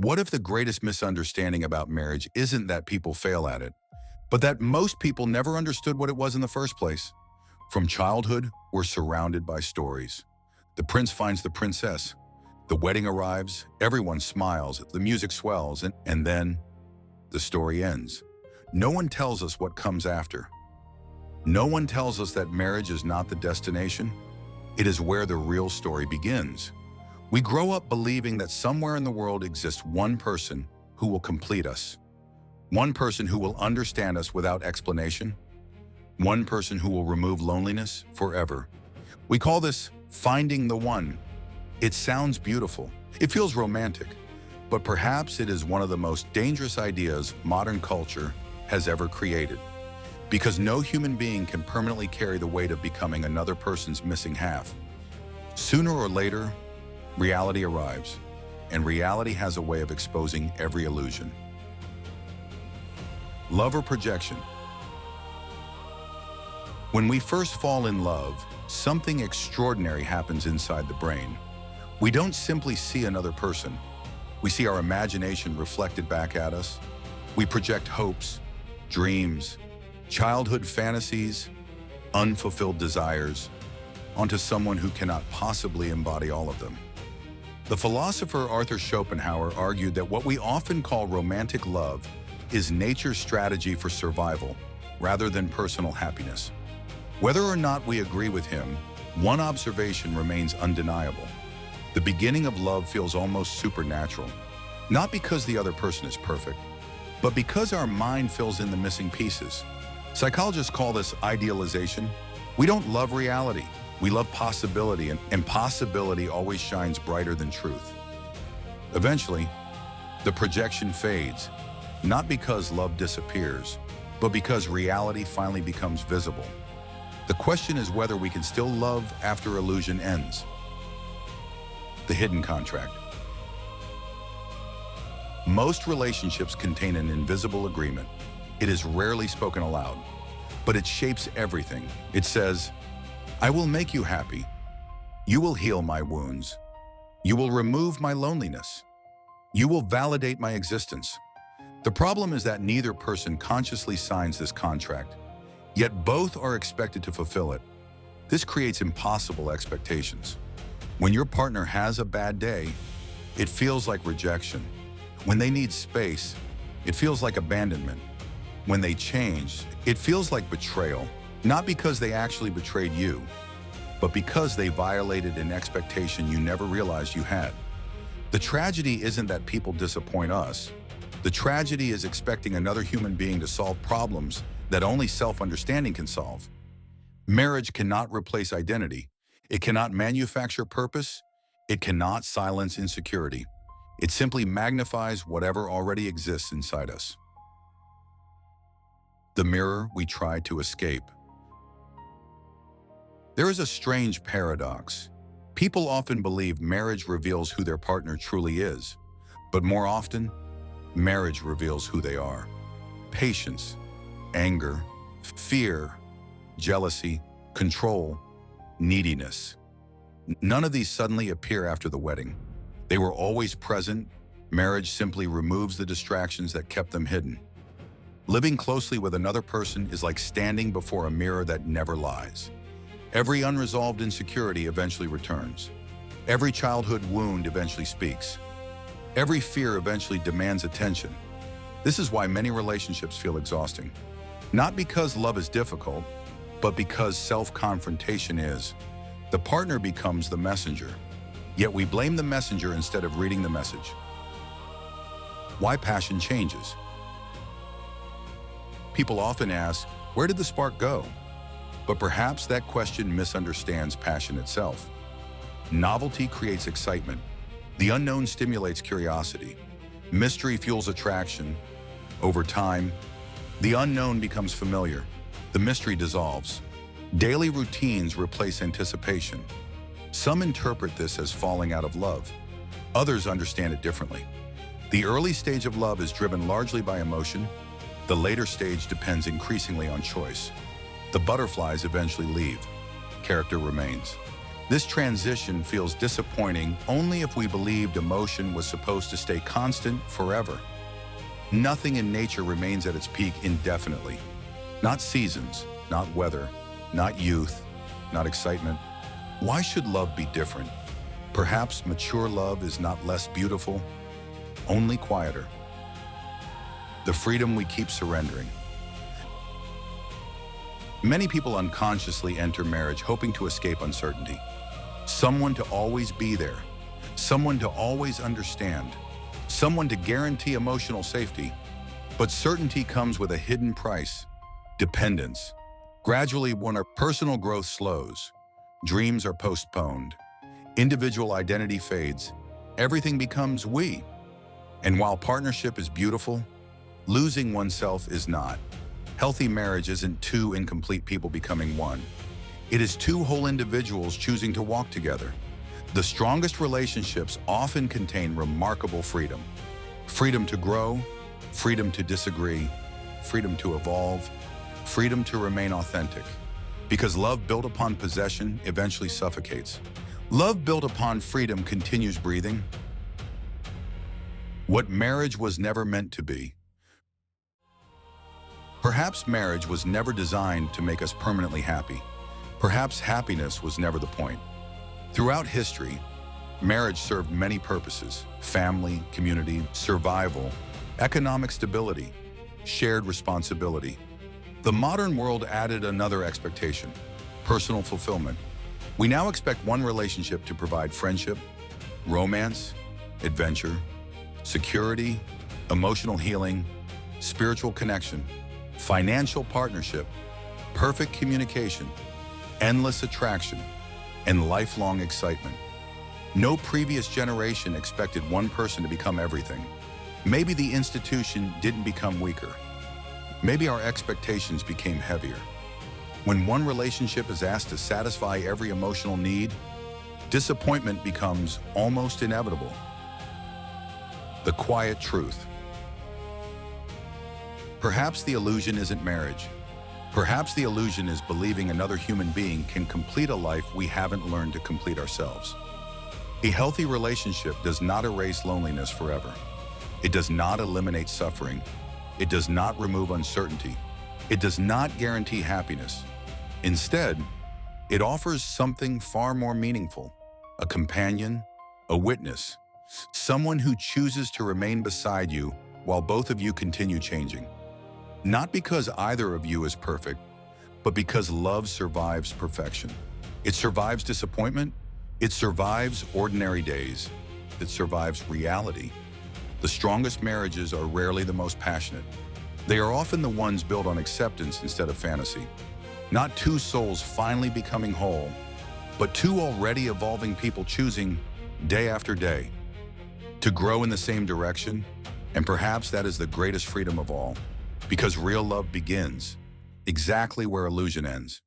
What if the greatest misunderstanding about marriage isn't that people fail at it, but that most people never understood what it was in the first place? From childhood, we're surrounded by stories. The prince finds the princess. The wedding arrives, everyone smiles, the music swells, and then the story ends. No one tells us what comes after. No one tells us that marriage is not the destination. It is where the real story begins. We grow up believing that somewhere in the world exists one person who will complete us. One person who will understand us without explanation. One person who will remove loneliness forever. We call this finding the one. It sounds beautiful. It feels romantic. But perhaps it is one of the most dangerous ideas modern culture has ever created. Because no human being can permanently carry the weight of becoming another person's missing half. Sooner or later, reality arrives, and reality has a way of exposing every illusion. Love or projection? When we first fall in love, something extraordinary happens inside the brain. We don't simply see another person. We see our imagination reflected back at us. We project hopes, dreams, childhood fantasies, unfulfilled desires onto someone who cannot possibly embody all of them. The philosopher Arthur Schopenhauer argued that what we often call romantic love is nature's strategy for survival rather than personal happiness. Whether or not we agree with him, one observation remains undeniable. The beginning of love feels almost supernatural, not because the other person is perfect, but because our mind fills in the missing pieces. Psychologists call this idealization. We don't love reality. We love possibility, and possibility always shines brighter than truth. Eventually, the projection fades, not because love disappears, but because reality finally becomes visible. The question is whether we can still love after illusion ends. The hidden contract. Most relationships contain an invisible agreement. It is rarely spoken aloud, but it shapes everything. It says, I will make you happy. You will heal my wounds. You will remove my loneliness. You will validate my existence. The problem is that neither person consciously signs this contract, yet both are expected to fulfill it. This creates impossible expectations. When your partner has a bad day, it feels like rejection. When they need space, it feels like abandonment. When they change, it feels like betrayal. Not because they actually betrayed you, but because they violated an expectation you never realized you had. The tragedy isn't that people disappoint us. The tragedy is expecting another human being to solve problems that only self-understanding can solve. Marriage cannot replace identity. It cannot manufacture purpose. It cannot silence insecurity. It simply magnifies whatever already exists inside us. The mirror we try to escape. There is a strange paradox. People often believe marriage reveals who their partner truly is, but more often, marriage reveals who they are. Patience, anger, fear, jealousy, control, neediness. None of these suddenly appear after the wedding. They were always present. Marriage simply removes the distractions that kept them hidden. Living closely with another person is like standing before a mirror that never lies. Every unresolved insecurity eventually returns. Every childhood wound eventually speaks. Every fear eventually demands attention. This is why many relationships feel exhausting. Not because love is difficult, but because self-confrontation is. The partner becomes the messenger, yet we blame the messenger instead of reading the message. Why passion changes? People often ask, where did the spark go? But perhaps that question misunderstands passion itself. Novelty creates excitement. The unknown stimulates curiosity. Mystery fuels attraction. Over time, the unknown becomes familiar. The mystery dissolves. Daily routines replace anticipation. Some interpret this as falling out of love. Others understand it differently. The early stage of love is driven largely by emotion. The later stage depends increasingly on choice. The butterflies eventually leave. Character remains. This transition feels disappointing only if we believed emotion was supposed to stay constant forever. Nothing in nature remains at its peak indefinitely. Not seasons, not weather, not youth, not excitement. Why should love be different? Perhaps mature love is not less beautiful, only quieter. The freedom we keep surrendering. Many people unconsciously enter marriage hoping to escape uncertainty. Someone to always be there, someone to always understand, someone to guarantee emotional safety. But certainty comes with a hidden price: dependence. Gradually, when our personal growth slows, dreams are postponed, individual identity fades, everything becomes we. And while partnership is beautiful, losing oneself is not. Healthy marriage isn't two incomplete people becoming one. It is two whole individuals choosing to walk together. The strongest relationships often contain remarkable freedom. Freedom to grow, freedom to disagree, freedom to evolve, freedom to remain authentic. Because love built upon possession eventually suffocates. Love built upon freedom continues breathing. What marriage was never meant to be. Perhaps marriage was never designed to make us permanently happy. Perhaps happiness was never the point. Throughout history, marriage served many purposes: family, community, survival, economic stability, shared responsibility. The modern world added another expectation: personal fulfillment. We now expect one relationship to provide friendship, romance, adventure, security, emotional healing, spiritual connection, financial partnership, perfect communication, endless attraction, and lifelong excitement. No previous generation expected one person to become everything. Maybe the institution didn't become weaker. Maybe our expectations became heavier. When one relationship is asked to satisfy every emotional need, disappointment becomes almost inevitable. The quiet truth. Perhaps the illusion isn't marriage. Perhaps the illusion is believing another human being can complete a life we haven't learned to complete ourselves. A healthy relationship does not erase loneliness forever. It does not eliminate suffering. It does not remove uncertainty. It does not guarantee happiness. Instead, it offers something far more meaningful: a companion, a witness, someone who chooses to remain beside you while both of you continue changing. Not because either of you is perfect, but because love survives perfection. It survives disappointment. It survives ordinary days. It survives reality. The strongest marriages are rarely the most passionate. They are often the ones built on acceptance instead of fantasy. Not two souls finally becoming whole, but two already evolving people choosing, day after day, to grow in the same direction. And perhaps that is the greatest freedom of all. Because real love begins exactly where illusion ends.